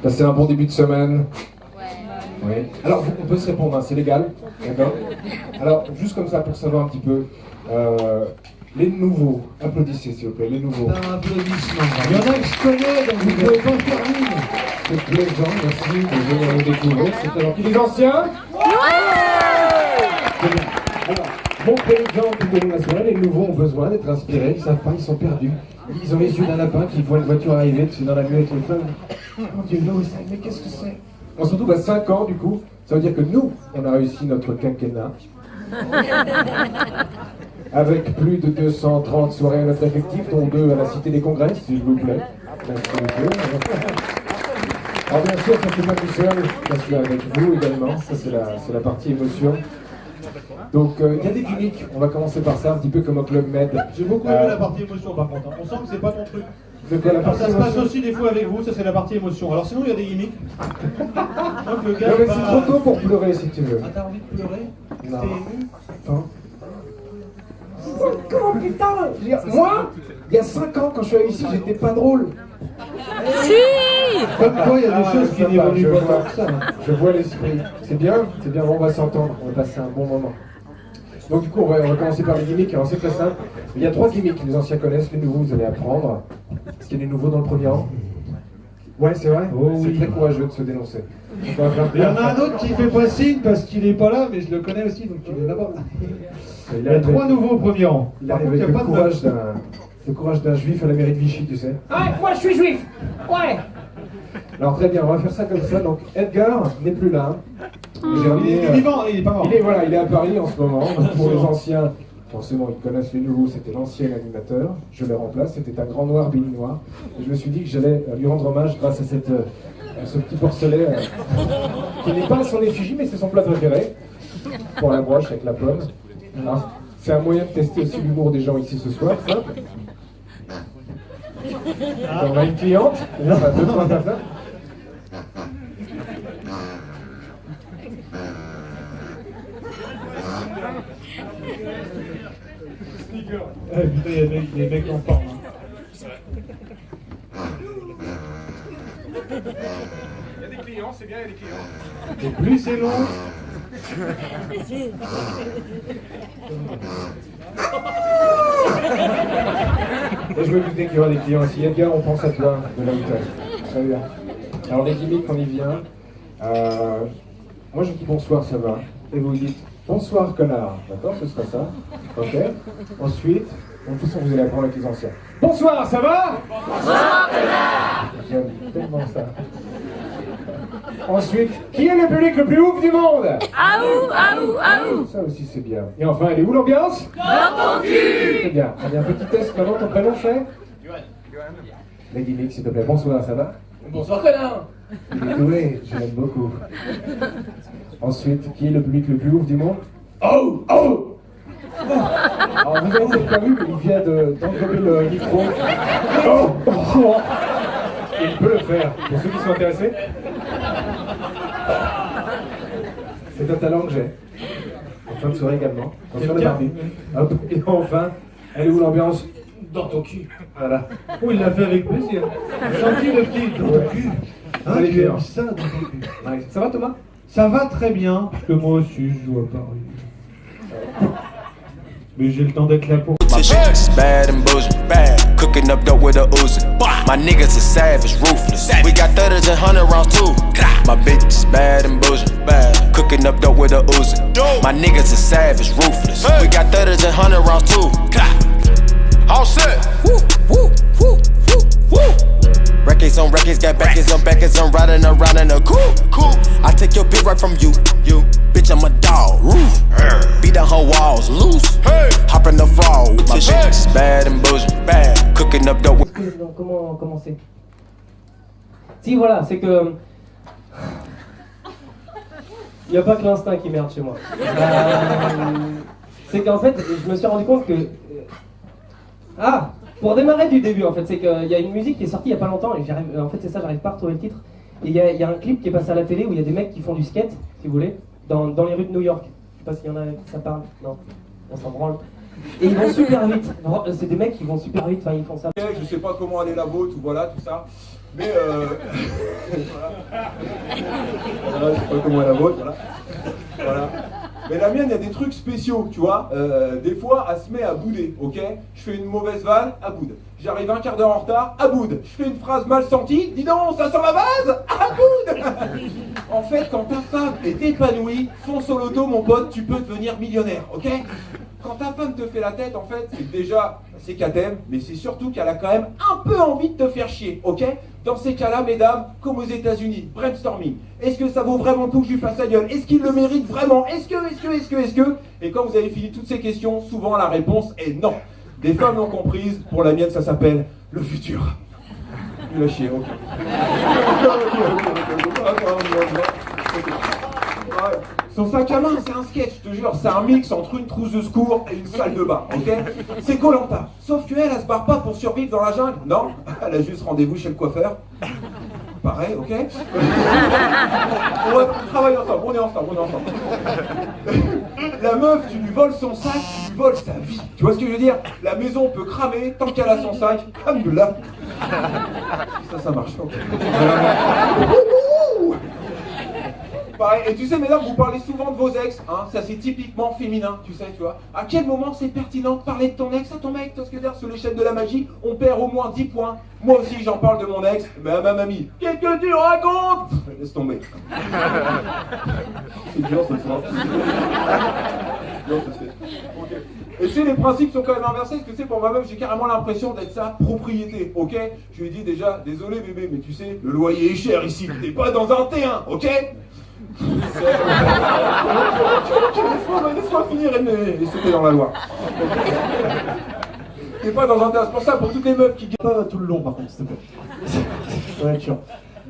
Passez un bon début de semaine. Oui. Alors, on peut se répondre, hein, c'est légal. D'accord. Alors, juste comme ça, pour savoir un petit peu, les nouveaux, applaudissez s'il vous plaît, les nouveaux. Un applaudissement. Il y en a que je connais, donc vous ne pouvez pas faire mine. C'est plaisant, merci de venir nous découvrir. C'est très gentil. Les anciens. C'est bien. Alors, montrez l'exemple tout au long de la soirée. Les nouveaux ont besoin d'être inspirés, ils ne savent pas, ils sont perdus. Ils ont les yeux d'un lapin qui voit une voiture arriver dessus dans la nuit avec le feu. Mon Dieu, là, mais qu'est-ce que c'est? On se retrouve à 5 ans, du coup. Ça veut dire que nous, on a réussi notre quinquennat. Avec plus de 230 soirées à notre effectif, dont 2 à la Cité des Congrès, s'il vous plaît. Merci beaucoup. Alors bien sûr, ça ne fait pas tout seul, je suis avec vous également, ça c'est la partie émotion. Donc il y a des gimmicks, on va commencer par ça, un petit peu comme au Club Med. J'ai beaucoup aimé la partie émotion par contre, on sent que c'est pas ton truc. De quoi, la Alors, partie ça se passe émotion aussi des fois avec vous, ça c'est la partie émotion. Alors sinon il y a des gimmicks. Donc le gars Non mais va- c'est trop tôt pour pleurer si tu veux. Ah t'as envie de pleurer? Non. T'es ému? Attends. 5 ans, putain! Je veux dire, moi, il y a 5 ans, quand je suis arrivé ici, j'étais pas drôle. Comme quoi il y a des choses qui ça va, n'évoluent je pas vois. tant que ça. Je vois l'esprit. C'est bien, on va s'entendre, on va passer un bon moment. Donc du coup, on va commencer par les gimmicks. Alors c'est très simple. Il y a 3 gimmicks, les anciens connaissent, les nouveaux vous allez apprendre. Est-ce qu'il y a des nouveaux dans le premier rang? Ouais, c'est vrai. Oh, c'est oui. très courageux de se dénoncer. Donc, on va faire Il y en a un autre qui fait pas signe parce qu'il est pas là, mais je le connais aussi, donc il est là-bas. Il y a 3 nouveaux au premier rang. Il Par arrive contre, il avec n'y a pas de le courage d'un juif à la mairie de Vichy, tu sais. Ouais, moi je suis juif. Ouais. Alors très bien, on va faire ça comme ça. Donc Edgar n'est plus là. J'ai Il ramené, est vivant, il est pas mort. il est à Paris en ce moment. Donc, pour les anciens, forcément ils connaissent les nouveaux, c'était l'ancien animateur. Je le remplace, c'était un grand noir béninois. Et je me suis dit que j'allais lui rendre hommage grâce à ce petit porcelet qui n'est pas son effigie, mais c'est son plat préféré. Pour la broche avec la pomme. Alors, c'est un moyen de tester aussi l'humour des gens ici ce soir, ça. On a une cliente, on a 2-3 personnes. Putain, il y a des mecs en forme. Il y a des clients, c'est bien, il y a des clients. Et plus c'est long, Et je me doutais qu'il y aura des clients aussi. Edgar, on pense à toi de la hauteur. Très bien. Alors les gimmicks, on y vient. Moi je dis bonsoir, ça va. Et vous dites bonsoir, connard. D'accord, ce sera ça. Ok. Ensuite, de toute façon, vous allez apprendre avec les anciens. Bonsoir, ça va? Bonsoir, connard. J'aime tellement ça. Ensuite, qui est le public le plus ouf du monde? Aou, aou, aou. Ça aussi c'est bien. Et enfin, elle est où l'ambiance? Dans ton cul. Très bien. Allez, un petit test. Comment ton prénom c'est? Les gimmicks, s'il te plaît. Bonsoir, ça va? Bonsoir connard. Il est doué, je l'aime beaucoup. Ensuite, qui est le public le plus ouf du monde? Oh! Oh! Alors vous avez peut-être pas vu, mais il vient d'enlever le micro. Oh! Oh! Il peut le faire, pour ceux qui sont intéressés. C'est un talent que j'ai. En fin de soirée également. Attention la Barbie. Hop, et enfin, elle est où l'ambiance? Dans ton cul. Voilà. oh, il l'a fait avec plaisir. Senti le petit dans ton cul. Hein, Allez, tu bien. aimes ça dans ton cul. Ouais. Ça va Thomas? Ça va très bien, parce que moi aussi je joue à Paris. Mais j'ai le temps d'être là pour. My bitch is bad and bullshit. Bad. Cooking up dope with a Uzi. My niggas are savage, ruthless. We got 30s and 100 rounds too. My bitch is bad and bullshit. Bad. Cooking up dope with a Uzi. My niggas are savage, ruthless. We got 30s and 100 rounds too. All set. Woo, woo, woo, woo, woo. Records on records, got backers on backers. I'm riding around in a coupe. I take your bitch right from you. Bitch, I'm a dog. Roof. Beat down her walls, loose. Hop in the fall. My bitch is bad and bullshit. Bad. Cooking up dope. Donc, comment commencer? Si voilà, c'est que il n'y a pas que l'instinct qui merde chez moi. C'est qu'en fait, je me suis rendu compte que pour démarrer du début en fait, c'est qu'il y a une musique qui est sortie il y a pas longtemps et en fait c'est ça, j'arrive pas à retrouver le titre. Et il y a un clip qui est passé à la télé où il y a des mecs qui font du skate, si vous voulez, dans les rues de New York. Je sais pas s'il y en a qui ça parle. Non, on s'en branle. Et ils vont super vite. C'est des mecs qui vont super vite, enfin ils font ça. Je sais pas comment aller la vôtre ou voilà tout ça. Mais Voilà, je sais pas comment est la vôtre, voilà. Voilà. Mais la mienne, il y a des trucs spéciaux, tu vois. Des fois, elle se met à bouder, ok? Je fais une mauvaise vanne, à boude. J'arrive un quart d'heure en retard, à boude. Je fais une phrase mal sentie, dis donc, ça sent la base, à boude. En fait, quand ta femme est épanouie, fonce au loto, mon pote, tu peux devenir millionnaire, ok? Quand ta femme te fait la tête, en fait, c'est que déjà, c'est qu'elle t'aime, mais c'est surtout qu'elle a quand même un peu envie de te faire chier, ok? Dans ces cas-là, mesdames, comme aux États-Unis, brainstorming. Est-ce que ça vaut vraiment le coup que je lui fasse la gueule? Est-ce qu'il le mérite vraiment? Est-ce que? Et quand vous avez fini toutes ces questions, souvent la réponse est non. Des femmes non comprises, pour la mienne, ça s'appelle le futur. Il a chier, ok. Son sac à main, c'est un sketch, je te jure, c'est un mix entre une trousse de secours et une salle de bain, ok? C'est Koh-Lanta. Sauf qu'elle, elle se barre pas pour survivre dans la jungle, non, elle a juste rendez-vous chez le coiffeur. Pareil, ok? On travaille ensemble, on est ensemble. La meuf, tu lui voles son sac, tu lui voles sa vie. Tu vois ce que je veux dire? La maison peut cramer tant qu'elle a son sac, comme de là. Ça marche, ok. Pareil. Et tu sais, mesdames, vous parlez souvent de vos ex, hein, ça c'est typiquement féminin, tu sais, tu vois. À quel moment c'est pertinent de parler de ton ex à ton mec? Parce que d'ailleurs, sur l'échelle de la magie, on perd au moins 10 points. Moi aussi, j'en parle de mon ex, mais à ma mamie. Qu'est-ce que tu racontes? Laisse tomber. C'est dur ce soir. Non, ça se fait. Ok. Et tu sais, les principes sont quand même inversés, parce que tu sais, pour ma meuf, j'ai carrément l'impression d'être sa propriété, ok? Je lui ai dit déjà, désolé bébé, mais tu sais, le loyer est cher ici, t'es pas dans un T1, ok? Laisse-moi finir et sauter dans la loi. T'es pas dans un T1, c'est pour ça, pour toutes les meufs qui gagnent. Pas tout le long par contre, s'il te plaît. Ça va être chiant.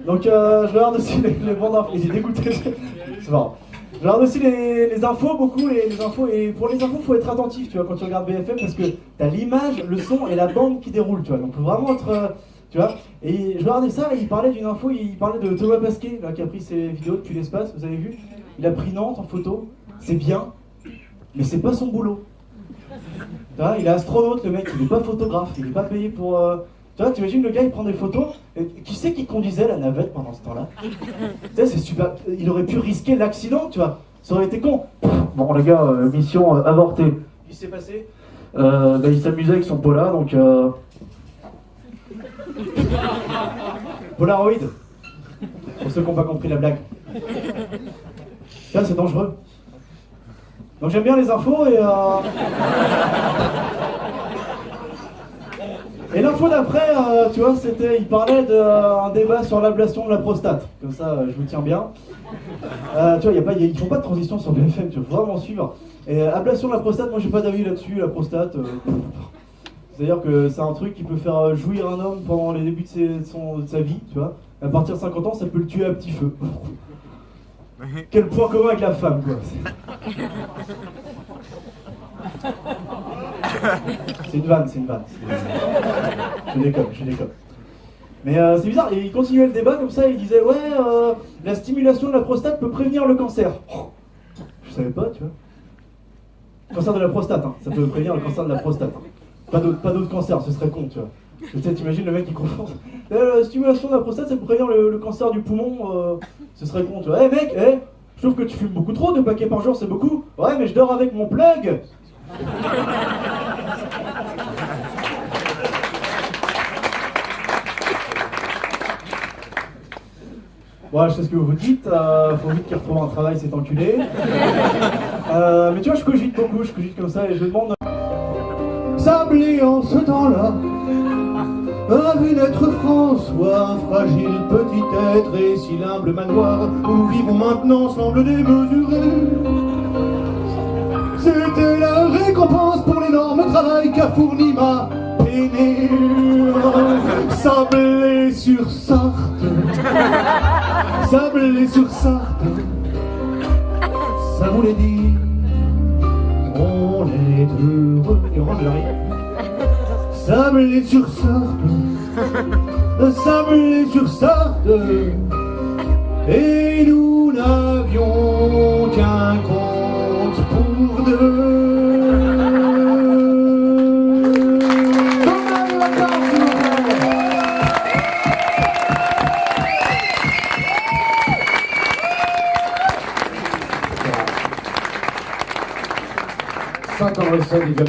Donc je regarde aussi les bandes infos, il est dégoûté. C'est marrant. Je regarde aussi les infos, beaucoup les infos, et pour les infos, faut être attentif, tu vois, quand tu regardes BFM, parce que t'as l'image, le son et la bande qui déroule, tu vois, donc faut vraiment être, tu vois, et je regardais ça, et il parlait d'une info, il parlait de Thomas Pasquet, là, qui a pris ses vidéos depuis l'espace, vous avez vu? Il a pris Nantes en photo, c'est bien, mais c'est pas son boulot. Tu vois, il est astronaute, le mec, il est pas photographe, il est pas payé pour... Tu vois, t'imagines le gars, il prend des photos, et qui c'est qui conduisait la navette pendant ce temps-là? Tu sais, c'est super, il aurait pu risquer l'accident, tu vois, ça aurait été con. Bon les gars, mission avortée. Qu'est-ce qui s'est passé? Il s'amusait avec son Pola, donc... Polaroid, pour ceux qui n'ont pas compris la blague. Là, c'est dangereux. Donc j'aime bien les infos et l'info d'après, tu vois, il parlait d'un débat sur l'ablation de la prostate. Comme ça, je vous tiens bien. Tu vois, ils font pas de transition sur BFM, tu vas vraiment suivre. Et ablation de la prostate, moi j'ai pas d'avis là-dessus, la prostate. C'est-à-dire que c'est un truc qui peut faire jouir un homme pendant les débuts de sa vie, tu vois. À partir de 50 ans, ça peut le tuer à petit feu. Quel point commun avec la femme, quoi. C'est une vanne. Je déconne. Mais c'est bizarre, et il continuait le débat comme ça, il disait ouais, la stimulation de la prostate peut prévenir le cancer. Je savais pas, tu vois. Cancer de la prostate, hein. Ça peut prévenir le cancer de la prostate. Hein. Pas d'autres cancers, ce serait con, tu vois. Peut-être t'imagines le mec qui confond. La stimulation de la prostate, ça peut prévenir le cancer du poumon, ce serait con, tu vois. Eh mec, je trouve que tu fumes beaucoup trop, 2 paquets par jour, c'est beaucoup. Ouais, mais je dors avec mon plug. Bon, je sais ce que vous vous dites, faut vite qu'il retrouve un travail, cet enculé. Mais tu vois, je cogite beaucoup, je cogite comme ça et je me demande... Sablé en ce temps-là a vu naître François, fragile petit être et si l'humble manoir où nous vivons maintenant semble démesuré. C'était la récompense pour l'énorme travail qu'a fourni ma pénure. Sablé sur Sarthe, sablé sur Sarthe, ça voulait dire on est heureux. Et on range le rire. Sablé sur Sarthe, sablé sur Sarthe, et nous n'avions qu'un compte pour deux. 5 ans de recette, il vient